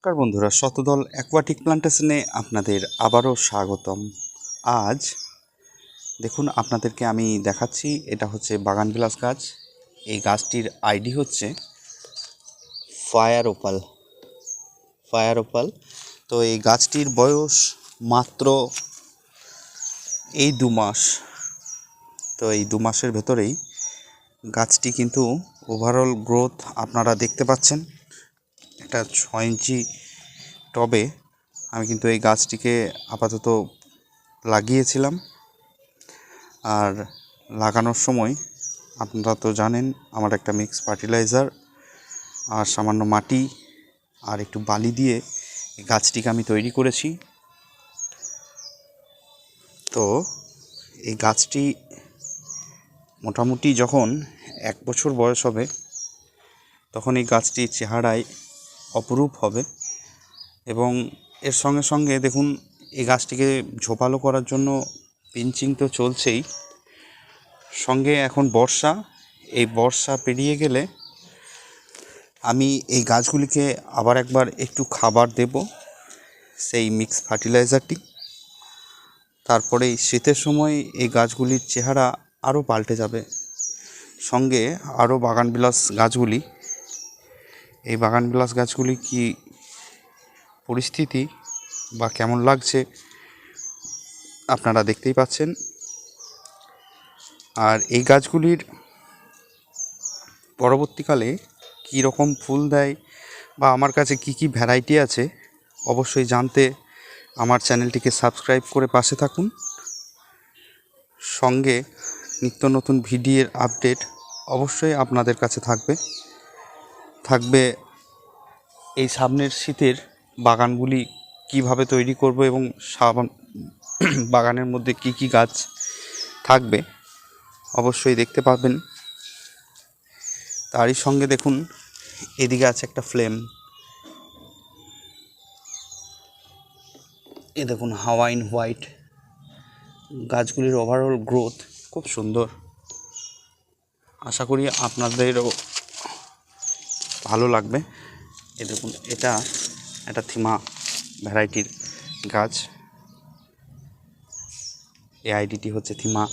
নমস্কার বন্ধুরা, শতদল অ্যাকোয়াটিক প্লান্টেশনে আপনাদের আবারও স্বাগতম। আজ দেখুন আপনাদেরকে আমি দেখাচ্ছি, এটা হচ্ছে বাগানবিলাস গাছ। এই গাছটির আইডি হচ্ছে ফায়ার ওপাল। তো এই গাছটির বয়স মাত্র এই 2 মাস। তো এই 2 মাসের ভেতরেই গাছটি কিন্তু ওভারঅল গ্রোথ আপনারা দেখতে পাচ্ছেন। একটা 6 ইঞ্চি টবে আমি কিন্তু এই গাছটিকে আপাতত লাগিয়েছিলাম। আর লাগানোর সময় আপনারা তো জানেন, আমার একটা মিক্স ফার্টিলাইজার আর সামান্য মাটি আর একটু বালি দিয়ে এই গাছটিকে আমি তৈরি করেছি। তো এই গাছটি মোটামুটি যখন 1 বছর বয়স হবে তখন এই গাছটির চেহারায় অপরূপ হবে। এবং এর সঙ্গে সঙ্গে দেখুন, এই গাছটিকে ঝোপালো করার জন্য পিঞ্চিং তো চলছেই, সঙ্গে এখন বর্ষা। এই বর্ষা পেরিয়ে গেলে আমি এই গাছগুলিকে আবার একবার একটু খাবার দেব, সেই মিক্স ফার্টিলাইজারটি। তারপরে শীতের সময় এই গাছগুলির চেহারা আরও পাল্টে যাবে। সঙ্গে আরও বাগানবিলাস গাছগুলি, এই বাগানবিলাস গাছগুলি কি পরিস্থিতি বা কেমন লাগছে আপনারা দেখতেই পাচ্ছেন। আর এই গাছগুলির পরবর্তীকালে কী রকম ফুল দেয় বা আমার কাছে কি কি ভ্যারাইটি আছে, অবশ্যই জানতে আমার চ্যানেলটিকে সাবস্ক্রাইব করে পাশে থাকুন। সঙ্গে নিত্য নতুন ভিডিওর আপডেট অবশ্যই আপনাদের কাছে থাকবে। এই সামনের শীতের বাগানগুলি কিভাবে তৈরি করব এবং বাগানের মধ্যে কি কি গাছ থাকবে অবশ্যই দেখতে পাবেন। তারই সঙ্গে দেখুন, এদিকে আছে একটা ফ্লেম। এ দেখুন, হাওয়াইন হোয়াইট। গাছগুলির ওভারঅল গ্রোথ খুব সুন্দর। আশা করি আপনাদেরও ভালো লাগবে। এ দেখুন, এটা একটা থিমা ভ্যারাইটির গাছ। এই আইডিটি হচ্ছে থিমা।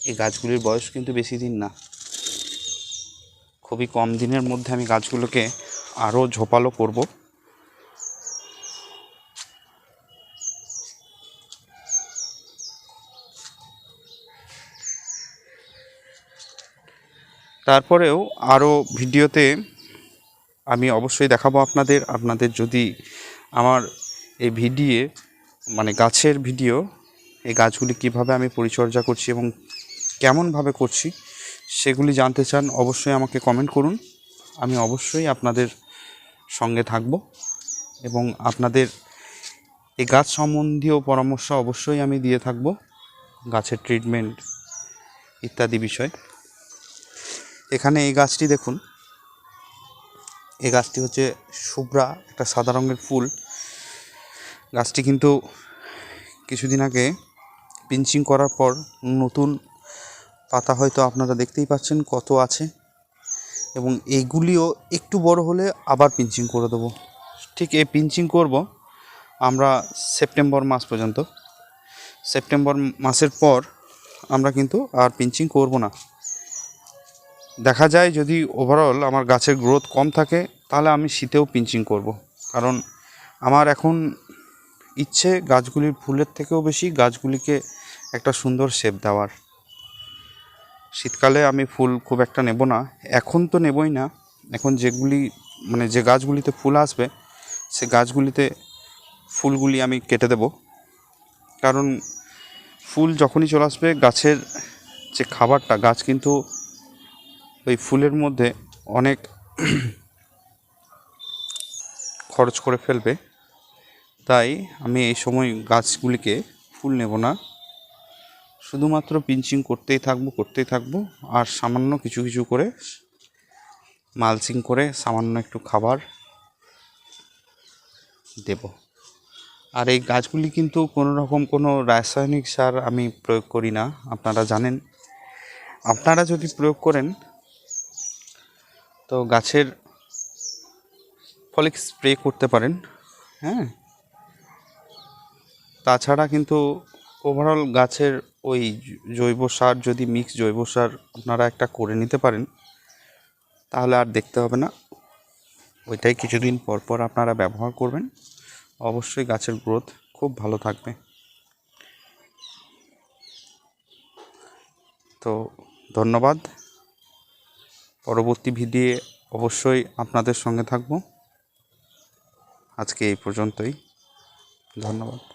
এই গাছগুলির বয়স কিন্তু বেশি দিন না, খুবই কম দিনের মধ্যে আমি গাছগুলোকে আরও ঝোপালো করব। তারপরেও আরও ভিডিওতে আমি অবশ্যই দেখাবো আপনাদের যদি আমার এই ভিডিও মানে গাছের ভিডিও, এই গাছগুলি কিভাবে আমি পরিচর্যা করছি এবং কেমনভাবে করছি সেগুলি জানতে চান, অবশ্যই আমাকে কমেন্ট করুন। আমি অবশ্যই আপনাদের সঙ্গে থাকব এবং আপনাদের এই গাছ সম্বন্ধীয় পরামর্শ অবশ্যই আমি দিয়ে থাকব, গাছের ট্রিটমেন্ট ইত্যাদি বিষয়। এখানে এই গাছটি দেখুন, এই গাছটি হচ্ছে শুভ্রা, একটা সাদা রঙের ফুল। গাছটি কিন্তু কিছুদিন আগে পিঞ্চিং করার পর নতুন পাতা হয়তো আপনারা দেখতেই পাচ্ছেন কত আছে, এবং এইগুলিও একটু বড় হলে আবার পিঞ্চিং করে দেবো। ঠিক এই পিঞ্চিং করব আমরা সেপ্টেম্বর মাস পর্যন্ত। সেপ্টেম্বর মাসের পর আমরা কিন্তু আর পিঞ্চিং করব না। দেখা যায় যদি ওভারঅল আমার গাছের গ্রোথ কম থাকে তাহলে আমি শীতেও পিঞ্চিং করব, কারণ আমার এখন ইচ্ছে গাছগুলির ফুলের থেকেও বেশি গাছগুলিকে একটা সুন্দর শেপ দেওয়ার। শীতকালে আমি ফুল খুব একটা নেব না, এখন তো নেবই না। এখন যেগুলি মানে যে গাছগুলিতে ফুল আসবে সে গাছগুলিতে ফুলগুলি আমি কেটে দেব, কারণ ফুল যখনই চলে আসবে গাছের যে খাবারটা, গাছ কিন্তু ওই ফুলের মধ্যে অনেক খরচ করে ফেলবে। তাই আমি এই সময় গাছগুলিকে ফুল নেব না, শুধুমাত্র পিঞ্চিং করতেই থাকবো আর সামান্য কিছু কিছু করে মালচিং করে সামান্য একটু খাবার দেব। আর এই গাছগুলি কিন্তু কোনো রকম কোনো রাসায়নিক সার আমি প্রয়োগ করি না, আপনারা জানেন। আপনারা যদি প্রয়োগ করেন তো গাছের ফলিক স্প্রে করতে পারেন। হ্যাঁ, তাছাড়া কিন্তু ওভারঅল গাছের ওই জৈব সার, যদি মিক্স জৈব সার আপনারা একটা করে নিতে পারেন, তাহলে আর দেখতে হবে না। ওইটাই কিছুদিন পর পর আপনারা ব্যবহার করবেন, অবশ্যই গাছের গ্রোথ খুব ভালো থাকবে। তো ধন্যবাদ। পরবর্তী ভিডিও অবশ্যই আপনাদের সঙ্গে থাকব। আজকে এই পর্যন্তই। ধন্যবাদ।